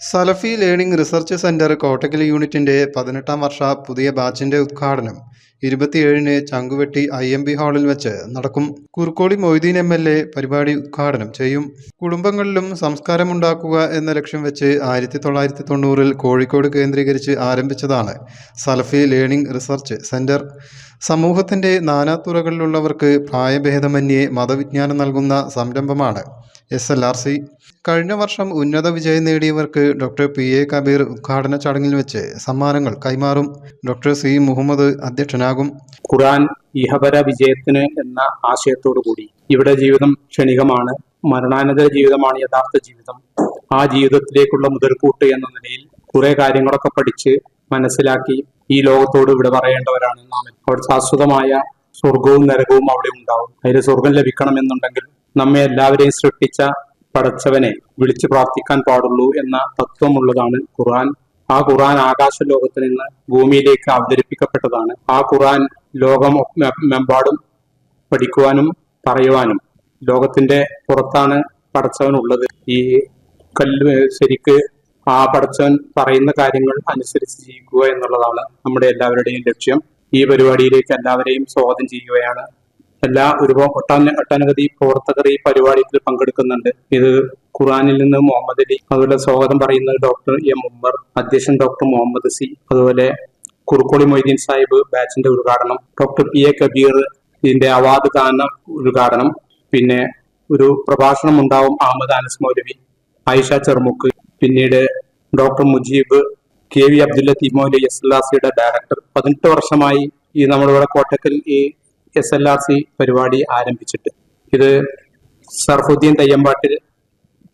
സലഫി learning research centre Kottakkal യൂണിറ്റിന്റെ 18-ാം വർഷ പുതിയ ബാച്ചിന്റെ ഉദ്ഘാടനം 27-ന് ചങ്കുവെട്ടി IMB ഹാളിൽ വെച്ച് നടക്കും. കുറുക്കോളി മൊയ്തീൻ MLA പരിപാടി ഉദ്ഘാടനം ചെയ്യും. കുടുംബങ്ങളിലും സംസ്കാരമുണ്ടാക്കുക എന്ന ലക്ഷ്യം വെച്ച് 1990-ൽ കോഴിക്കോട് കേന്ദ്രീകരിച്ച് ആരംഭിച്ചതാണ് സലഫി ലേണിംഗ് റിസർച്ച് സെന്റർ. സമൂഹത്തിന്റെ നാനാതുറകളിലുള്ളവർക്ക് പ്രായഭേദമന്യേ മതവിജ്ഞാനം നൽകുന്ന സംരംഭമാണ് SLRC. കഴിഞ്ഞ വർഷം ഉന്നത വിജയം നേടിയവർക്ക് ഡോക്ടർ PA കബീർ ഉദ്ഘാടന ചടങ്ങിൽ വെച്ച് സമ്മാനങ്ങൾ കൈമാറും. ഡോക്ടർ C മുഹമ്മദ് അധ്യക്ഷനാകും. ഖുർആൻ ഇഹപര വിജയത്തിന് എന്ന ആശയത്തോടു കൂടി ഇവിടെ ജീവിതം ക്ഷണികമാണ്, മരണാനന്തര ജീവിതമാണ് യഥാർത്ഥ ജീവിതം. ആ ജീവിതത്തിലേക്കുള്ള മുതൽക്കൂട്ട് എന്ന നിലയിൽ കുറെ കാര്യങ്ങളൊക്കെ പഠിച്ച് മനസ്സിലാക്കി ഈ ലോകത്തോട് ഇവിടെ പറയേണ്ടവരാണ് നാം. അവിടെ ശാശ്വതമായ സ്വർഗവും നരകവും അവിടെ ഉണ്ടാവും. അതിൽ സ്വർഗം ലഭിക്കണമെന്നുണ്ടെങ്കിൽ നമ്മെ എല്ലാവരെയും സൃഷ്ടിച്ച പടച്ചവനെ വിളിച്ചു പ്രാർത്ഥിക്കാൻ പാടുള്ളൂ എന്ന തത്വമുള്ളതാണ് ഖുർആൻ. ആ ഖുർആൻ ആകാശ ലോകത്ത് നിന്ന് ഭൂമിയിലേക്ക് അവതരിപ്പിക്കപ്പെട്ടതാണ്. ആ ഖുർആൻ ലോകമെമ്പാടും പഠിക്കുവാനും പറയുവാനും ലോകത്തിന്റെ പുറത്താണ് പടച്ചവനുള്ളത്. ഈ ശരിക്ക് ആ പടച്ചവൻ പറയുന്ന കാര്യങ്ങൾ അനുസരിച്ച് ജീവിക്കുക എന്നുള്ളതാണ് നമ്മുടെ എല്ലാവരുടെയും ലക്ഷ്യം. ഈ പരിപാടിയിലേക്ക് എല്ലാവരെയും സ്വാഗതം ചെയ്യുകയാണ്. ഒട്ടനവധി പ്രവർത്തകർ ഈ പരിപാടിയിൽ പങ്കെടുക്കുന്നുണ്ട്. ഇത് ഖുർആനിൽ നിന്ന് മുഹമ്മദ് അലി, അതുപോലെ സ്വാഗതം പറയുന്നത് ഡോക്ടർ M ഉമ്മർ, അധ്യക്ഷൻ ഡോക്ടർ മുഹമ്മദ് C, അതുപോലെ കുറുക്കോളി മൊയ്തീൻ സാഹിബ് ബാച്ചിന്റെ ഉദ്ഘാടനം, ഡോക്ടർ PA കബീർ ഇതിന്റെ അവാർഡ് ദാന ഉദ്ഘാടനം, പിന്നെ ഒരു പ്രഭാഷണം ഉണ്ടാവും അഹമ്മദ് അനസ് മൗലവി, ആയിഷ ചെറുമുക്ക്, പിന്നീട് ഡോക്ടർ മുജീബ്, KV അബ്ദുൽ ലത്തീഫ് മൗലവി SLRCയുടെ ഡയറക്ടർ. 18 വർഷമായി ഈ നമ്മളിവിടെ കോട്ടക്കൽ ഈ SLRC പരിപാടി ആരംഭിച്ചിട്ട്. ഇത് സർഫുദ്ദീൻ തയ്യമ്പാട്ടിൽ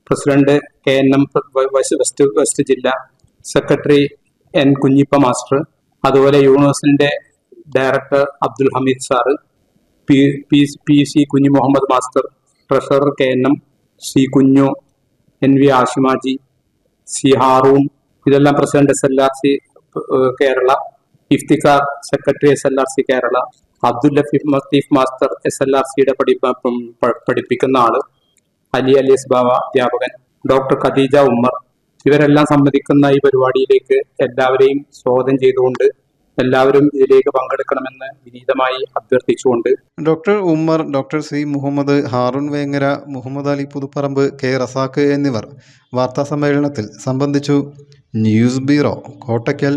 പ്രസിഡന്റ്, KNM വെസ്റ്റ് ജില്ല സെക്രട്ടറി N കുഞ്ഞിപ്പ മാസ്റ്റർ, അതുപോലെ യൂണിവേഴ്സിറ്റിന്റെ director Abdul Hameed sir, PC Kunhu Muhammad master, treasurer KNM C Kunhu, NV Ashimaji, C Haroon, ഇതെല്ലാം president SLRC Kerala, Iftikhar secretary SLRC Kerala, Abdul Latheef master SLRCയുടെ പഠിപ്പിക്കുന്ന ആള്, അലി അലിയസ് ബാവ അധ്യാപകൻ, ഡോക്ടർ ഖദീജ ഉമ്മർ, ഇവരെല്ലാം സംബന്ധിക്കുന്ന ഈ പരിപാടിയിലേക്ക് എല്ലാവരെയും സ്വാഗതം ചെയ്തുകൊണ്ട് എല്ലാവരും ഇതിലേക്ക് പങ്കെടുക്കണമെന്ന് വിനീതമായി അഭ്യർത്ഥിച്ചുകൊണ്ട് doctor Ummer, doctor C Muhammad, Haroon Vengara, Muhammad Ali Puthuparamba, K Razak എന്നിവർ വാർത്താ സമ്മേളനത്തിൽ സംബന്ധിച്ചു. News bureau, Kottakkal.